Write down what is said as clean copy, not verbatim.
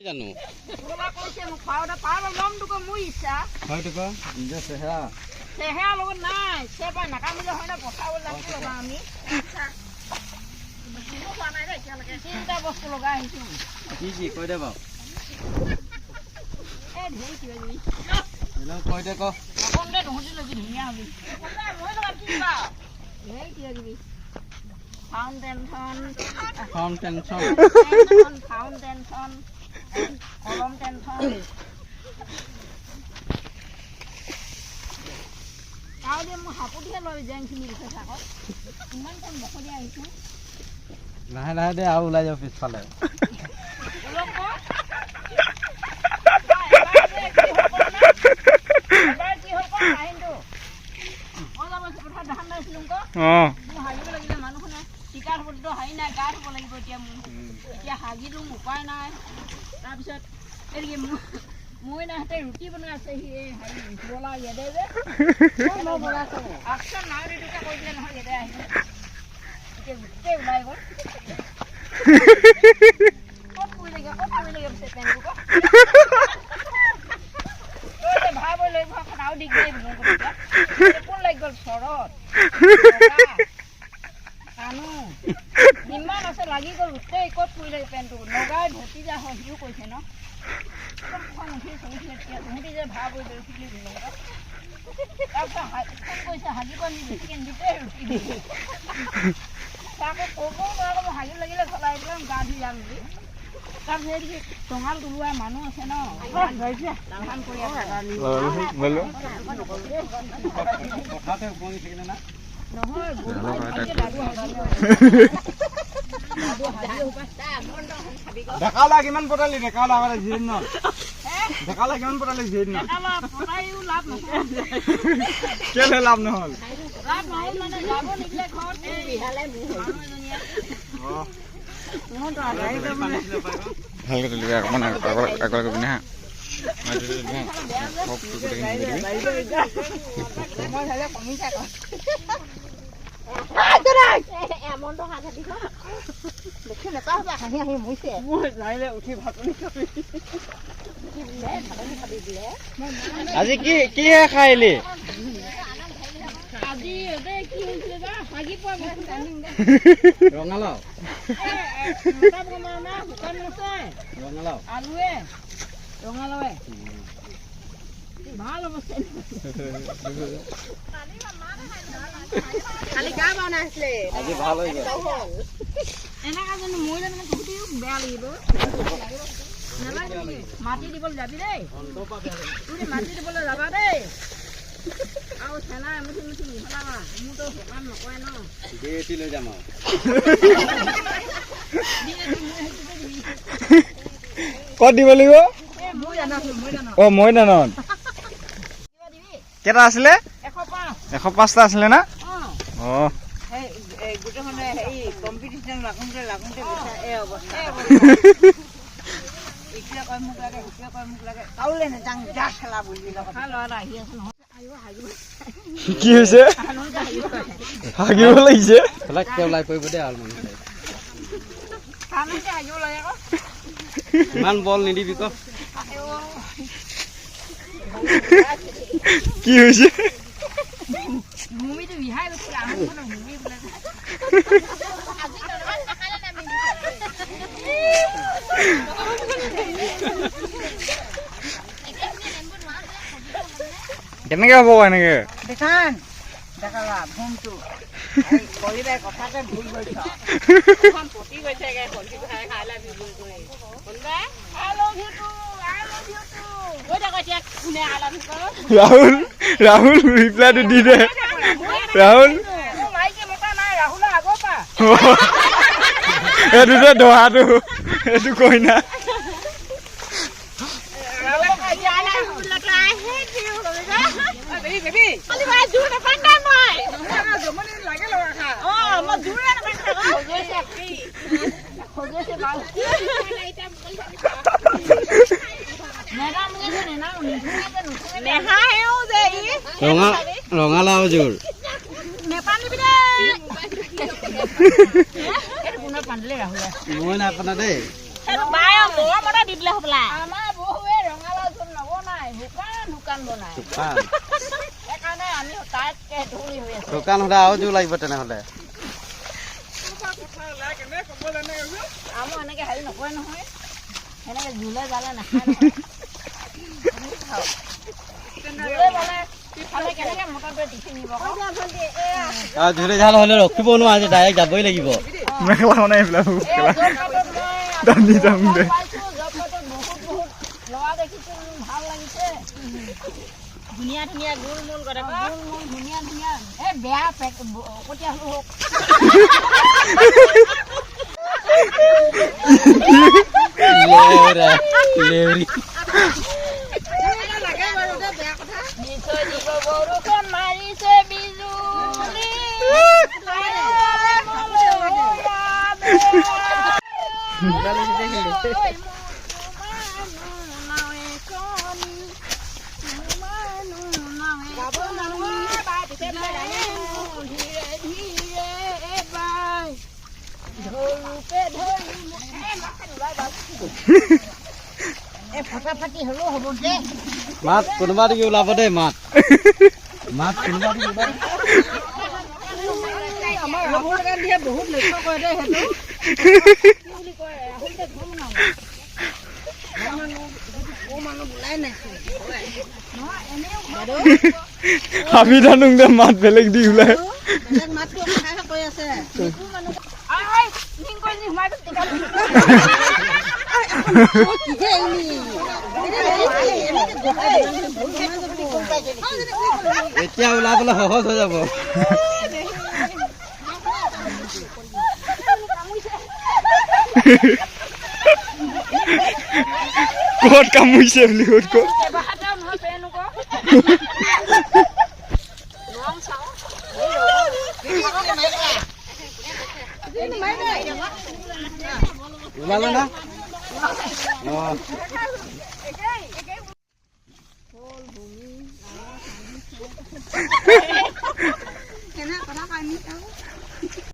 জানো ওলা কৈছে মোক পাউডাৰ পাউডাৰ লমটোকে মোৰ ইচ্ছা হয়তো নিজে চেহেৰা চেহেৰা লগত নাই চেপা নাকামিলে হয় না পচাব লাগিব লগা আমি চিন্তা বস্তু লগাই আহিছোঁ কি কৈ দে বাৰু এই ঢেৰ কিবা কিবি কৈ দে ক অকণতে তহঁতি লবি ধুনীয়া হবি মই লগাম কি বাৰু ঢেৰ কিবা কিবি ফাউণ্ডেশ্যন কলম টেনশ্যন আৰু দে মোৰ হাপুটিহে লৈ জেংখিনি দিছে চাকত ইমান টাইম মকলি আহিছোঁ লাহে লাহে দে আৰু ওলাই যাওঁ পিছফালে উপায় নাই তাৰপিছত মই নাহতে ৰুটি বনাই আছে সি বলা ইয়াতে যে আকচন নাই ৰুটিটা কৈ দিলে নহয় ইয়াতে আহিছে এতিয়া গোটেই ওলাই গ'ল ক'ত পৰিলে পিছে পেনটো ভাব লৈ আৰু দিগদাৰি মোৰ কোন লাগি গ'ল চৰত কাণু ইমান আছে লাগি গ'ল গোটেই ক'ত পৰিলে পেনটো লগাই ধতি যা হয় সিও কৈছে ন তহঁতি যে ভাব হৈ লৈ শিকি তাৰপিছত কৈছে হাগিব নিদিকে নিদিতে ৰুটি দিছে তাকে ক'বও নোৱাৰো মই হাগি লাগিলে চলাই পেলাই গা ধুই যাম বুলি তাৰপিছত এই টঙাল তোলোৱা মানুহ আছে ন ধান কৰি নহয় ডেকালা কিমান পটালি ডেকালা কিমান পটালি কেলে লাভ নহল ভালকে তুলিবি অকমান আগৰ পিনে হা আজি কিহে খাইলি ৰঙালাও আলুৱে ৰঙালাওৱে ভাল অৱস্থা খালি গা বনাইছিলে আজি ভাল হৈ গ'ল এনেকা জানো মই জানো তহঁতিও বেয়া লাগিব নালাগে মাটি দিবলৈ যাবি দেই তুমি মাটি দিবলৈ যাবা দেই আৰু চেনা এমুঠি মিহলাবা মোৰতো সকাম নকৰে ন বেটি লৈ যাম আৰু ক'ত দিব লাগিব অ মৈদানত কেইটা আছিলে 105টা আছিলে না অ গোটেইখনে হেৰি কম্পিটিশ্যন লাগোঁতে এই অৱস্থা এতিয়া কয় মোক লাগে কাউলে নেযাং যা খেলা বুলি কথা ল'ৰা আহি আছে নহয় কি হৈছে হাগিব লাগিছে ওলাই পৰিব দে আৰু ইমান বল নিদিবি ক কি হৈছে ভূমিটো বিহাই গৈছে আঙুলখনৰ ভূমি বোলে কেনেকে হ'ব এনেকে দেখান দেখালা ভূমটো কলিবাই কথাতে ভুল গৈছ পতি গৈছে কলি খাই খাইলা বিজুল কৰি কলিবাই আই লাভ ইউ টু কৈ থাক এতিয়া কোনে আই লাভ ইউ কৰ ৰাহুল ৰিপ্লাইটো দি দে ৰাহুল মাইকে মতা নাই ৰাহুলৰ আগৰ পৰা এইটো যে দহাটো এইটো কইনা ৰঙালাও জোৰ মই নাপানা দেই বাই মৰমতে দি দিলে হ'বলা আমাৰ বহুৱে ৰঙালাও জোল নবনাই শুকান বনাই সেইকাৰণে আমি তাতকে ধুলি হৈ আছে শুকান হ'লে আৰু জোৰ লাগিব তেনেহ'লে আমাৰ এনেকে হেৰি নকৰে নহয় সেনেকে জোলে জালে নাখায় নহয় জোলে জালে খালে কেনেকে মটৰটোৱে টিফিন নিব ঝুলে ঝাল হ'লে ৰখিব নোৱাৰে ডাইৰেক্ট যাবই লাগিব মেখেলা বনাই এইবিলাক লৰা দেখিছো ভাল লাগিছে ধুনীয়া ধুনীয়া গোল মোল কৰে ধুনীয়া ধুনীয়া এই বেয়া কটীয়া হলো হওক লেউৰি নিশ্চয় দিব বৰষুণ মাৰিছে বিজুলী ফটাফটি হলেও হ'ব দে মাত কোনোবা দিকে ওলাব দেই মাত কোনোবা দিকে ওলাব আমাৰ ৰাহুল গান্ধীয়ে বহুত লক্ষ্য কৰে দে সেইটো কি বুলি কয় ৰাহুলতে ঘুম নাম মানুহ ওলাই নাছিল নহয় এনেও আমি জানো যে মাত বেলেগ দি ওলাই বেলেগ মাতটো কথাহে কৈ আছে মানুহ নিং কৰি সোমাই এতিয়া ওলাবলৈ সহজ হৈ যাব ক'ত কামুৰিছে বুলি ক'ত ওলালে না কেনে কথা কানি